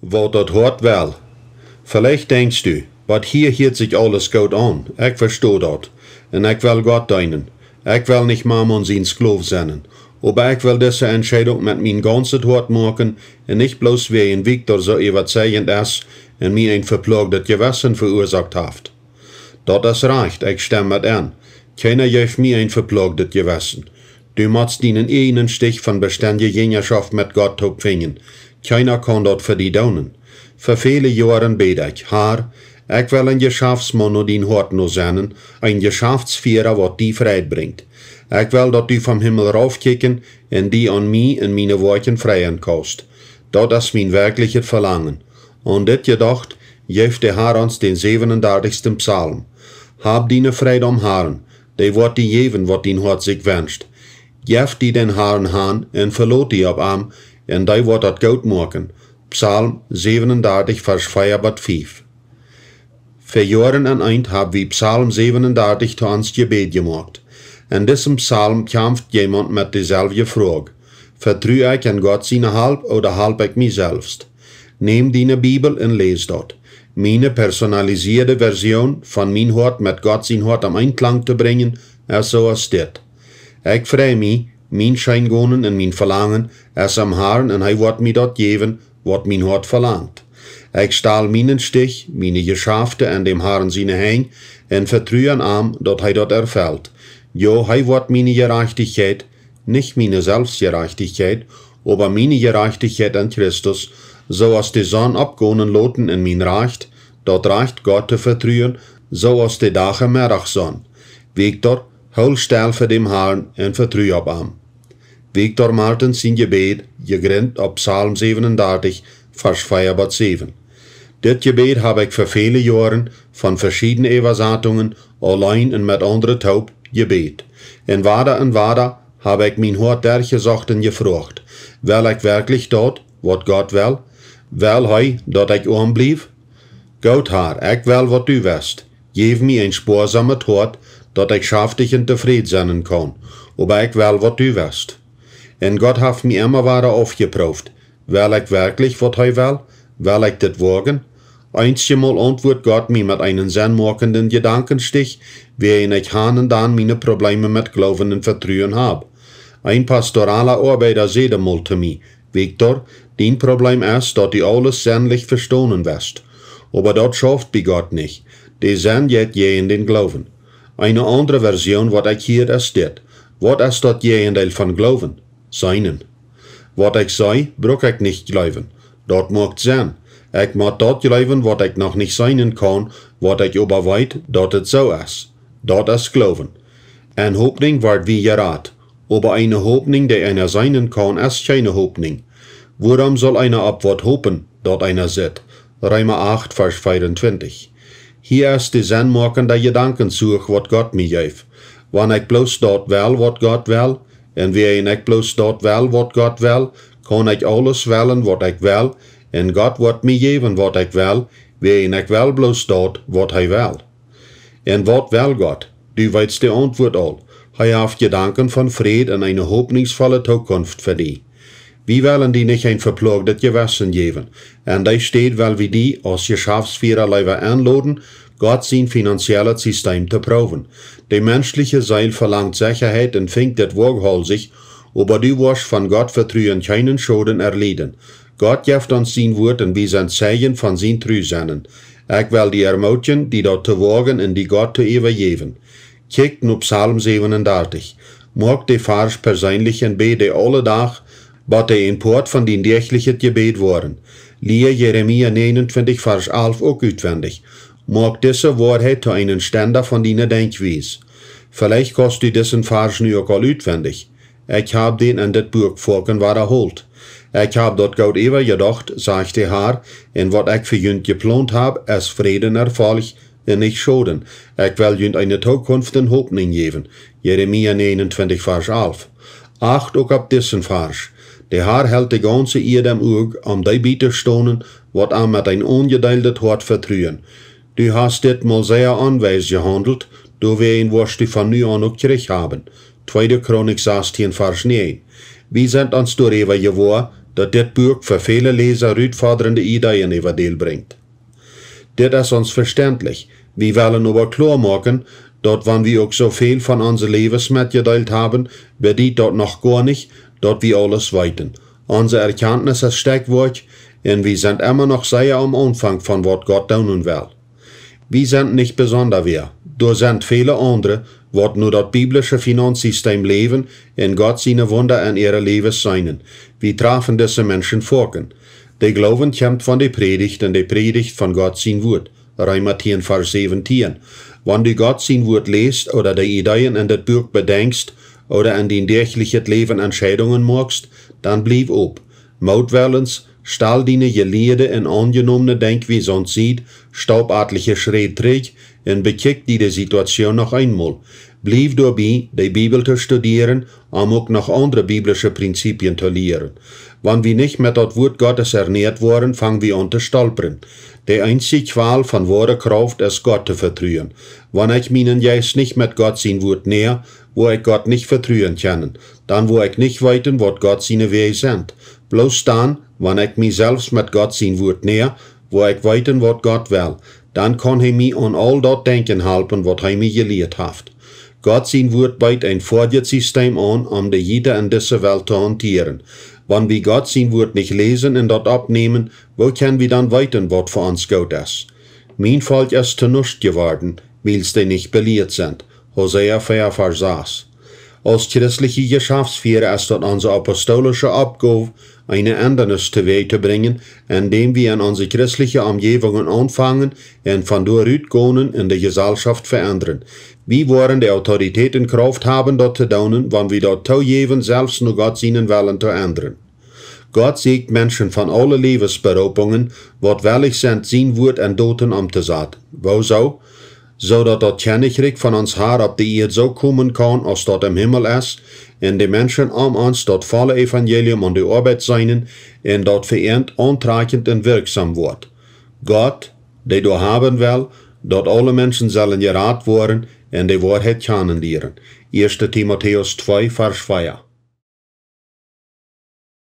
Wat dat hoort wel. Vielleicht denkst du, wat hier hört sich alles gut an. Ich verstehe dat. En ich will Gott dienen. Ich will nicht Mammon sein Sklav sein. Aber ich will diese Entscheidung mit mein ganzes Hort machen und nicht bloß wie ein Victor so überzeugend ist und mir ein verplagtes Gewissen verursacht hat. Dat ist recht, ich stimme mit an. Keiner gibt mir ein verplagtes Gewissen. Du musst deinen einen Stich von beständiger Jüngerschaft mit Gott finden. Keiner kann dat für die daunen. Für viele Jahre bete ich, Herr, ich will ein Geschäftsmann und dein Hort nur sein, ein Geschäftsführer, was die Freiheit bringt. Ich will, dass du vom Himmel raufkicken und die an mich und meine Worte freien kannst. Das ist mein wirkliches Verlangen. Und dit gedacht, geeft der Herr uns den 37. Psalm. Hab deine Freude am Herrn, die wird dir geben, was dein Hort sich wünscht. Gef die den Herrn an und verlot die ab ihm, und die wird das gut machen. Psalm 37, Vers 4 bis 5. Für Jahren an ein haben wir Psalm 37 zu uns Gebet gemacht. In diesem Psalm kämpft jemand mit derselben Frage. Vertraue ich an Gott seine Halb oder halb ich mich selbst? Nehm deine Bibel und les dort. Meine personalisierte Version von mein Hort mit Gott sein Hort am Einklang zu bringen, ist so als dit. Ich freue mich, mein Scheingonen und mein Verlangen ist am Herrn und wird mir dort geben, was mein Hort verlangt. Ich stahl meinen Stich, meine Geschäfte an dem Herrn seine Häng und vertraue an ihm, dass dort erfällt. Jo, wird meine Gerechtigkeit, nicht meine Selbstgerechtigkeit, aber meine Gerechtigkeit in Christus, so als die Sonne abgehen loten in mein Recht, dort reicht Gott zu vertrauen, so als die Tage Mittagssonne. Victor, hol still für dem Herrn und vertraue auf ihm. Victor Martens sein Gebet, gegründet auf Psalm 37, Vers 4 bis 7. Dit Gebet habe ich für viele Jahre von verschiedenen Übersetzungen allein und mit anderen taub gebet. Und weiter habe ich mein Hort durchgesucht und gefragt, will ich wirklich dort, was Gott will? Will hei, dat ich blieb? Gott, Herr, ich will, was du willst. Gib mir ein sparsames Hort, dat ich schaftig und zufrieden sein kann. Aber ich will, was du willst. Und Gott hat mir immer weiter aufgeprüft. Will ich wirklich, was er will? Will ich das wagen? Einmal antwortet Gott mir mit einem sinnmachenden Gedankenstich, wie ich han dann meine Probleme mit Glauben und Vertrauen habe. Ein pastoraler Arbeiter sagte mal zu mir, Victor, dein Problem ist, dass du alles sinnlich verstehen wirst. Aber das schafft bei Gott nicht. Die Sinn geht je in den Glauben. Eine andere Version, was ich hier ist dit. Was ist das Gegenteil von Glauben? Seinen. Was ich sei, brauch ich nicht glauben. Das mag sein. Ich mag dort glauben, was ich noch nicht sein kann, was ich aber weiß, dass es so ist. Das ist Glauben. Eine Hoffnung wird wie gerat. Aber eine Hoffnung, die einer sein kann, ist keine Hoffnung. Worum soll einer ab was hoffen, dort einer sieht? Römer 8, Vers 24. Hier ist die sinnmachende Gedankensuche, was Gott mir gibt. Wenn ich bloß dort will, was Gott will, und wenn ich bloß dort will, was Gott will, kann ich alles wählen, was ich will, und Gott wird mir geben, was ich will, wenn ich will bloß dort, was er will. Und was will Gott? Du weißt die Antwort all. Er hat Gedanken von Frieden und eine hoffnungsvolle Zukunft für dich. Wir wollen die nicht ein verplagtes Gewissen geben. Und da steht, weil wir die als Geschäftsführer lieber anladen, Gott sein finanzielles System zu prüfen. Die menschliche Seele verlangt Sicherheit und findet das waghalsig, aber du wirst von Gott vertrauen keinen Schaden erleiden. Gott gibt uns sein Wort und wir sind Zeichen von sein Treusein. Ich will die ermutigen, die dort zu wagen und die Gott zu übergeben. Kijkt nur Psalm 37. Mag die Vers persönlich und bete alle Tag, was der Import von den täglichen Gebet waren. Leer Jeremia 29, Vers 11 auch auswendig. Mag diese Wahrheit zu einem Ständer von deiner Denkweise. Vielleicht kannst du diesen Vers nu auch all auswendig. Ich hab den in das Buch vorhin wiederholt. Ich hab dort gut übergedacht, sagt der Herr, und was ich für jünd geplant hab, ist Frieden Erfolg und nicht Schaden. Ich will jünd eine Zukunft und Hoffnung geben. Jeremia 29, Vers 11. Acht auch auf diesen Vers. Der Herr hält die ganze Erde im Auge, um die Bieterstunden, was er mit ein ungedeiltes Hort vertrauen. Du hast dit mal sehr anweisend gehandelt, du wirst du von nu an auch Krieg haben. 2. Chronik 16, Vers 9. Wir sind uns darüber geworden, dat dit Buch für viele Leser uitfordernde Ideen über deel bringt. Dit is ons verständlich. Wir wollen aber klar machen, dort wann wir auch so viel von unser Leben mitgeteilt haben, bedeutet dort noch gar nicht, dort wir alles weiten. Unsere Erkenntnis ist Steckwort, und wir sind immer noch sehr am Anfang von was Gott tun will. Wir sind nicht besonders wer. Da sind viele andere, wat nur das biblische Finanzsystem leben und Gott seine Wunder in ihre Leben seinen. Wir treffen diese Menschen vorken. Die Glauben kommt von der Predigt und die Predigt von Gott sein Wort. Römer 10, Vers 17. Wenn du Gott sein Wort liest oder die Ideen in das Buch bedenkst oder in dein tägliches Leben Entscheidungen machst, dann blieb ob. Mautwellens, stell deine geleerde en angenommene Denkweise und sieht, staubartliche Schritt trägt und bekijk die Situation noch einmal. Blieb dabei, die Bibel zu studieren, um auch noch andere biblische Prinzipien zu lehren. Wenn wir nicht mit das Wort Gottes ernährt worden, fangen wir an zu stolpern. Die einzige Qual von wahrer Kraft ist Gott zu vertrauen. Wenn ich meinen Geist nicht mit Gott sein Wort näher, wo ich Gott nicht vertrauen kann, dann wo ich nicht weiten, was Gott seine Wege sind. Bloß dann, wenn ich mich selbst mit Gott sein Wort näher, wo ich weiten, was Gott will, dann kann er mich an all das Denken helfen, was er mir gelehrt hat. Gott sein Wort bietet ein Vorgehensystem an, um die jeder in dieser Welt zu hantieren. Wenn wir Gott sein Wort nicht lesen und dort abnehmen, wo können wir dann weiten, was für uns gut ist? Mein Volk ist zu nichts geworden, weil sie nicht belehrt sind. Hosea 4, Vers 6. Als christliche Geschäftsführer ist das unsere apostolische Aufgabe, eine Ändernis zuwege zu bringen, indem wir in unsere christliche Umgebungen anfangen und von dort gehen in die Gesellschaft verändern. Wir wollen die Autorität in Kraft haben, dort zu tun, wenn wir dort zugeben, selbst nur Gott seinen Willen zu ändern. Gott siegt Menschen von allen Lebensberufungen, wat willig sind, sein Wort in Doten umzusetzen. Wo so? So dat das Königreich von uns her auf die Erde so kommen kann, als dort im Himmel ist, und die Menschen um uns dort volle Evangelium an die Arbeit seien, und dort vereint, antragend und wirksam wird. Gott, der du haben will, dort alle Menschen sollen gerat worden, und die Wahrheit kennenlernen. 1. Timotheus 2, Vers 4.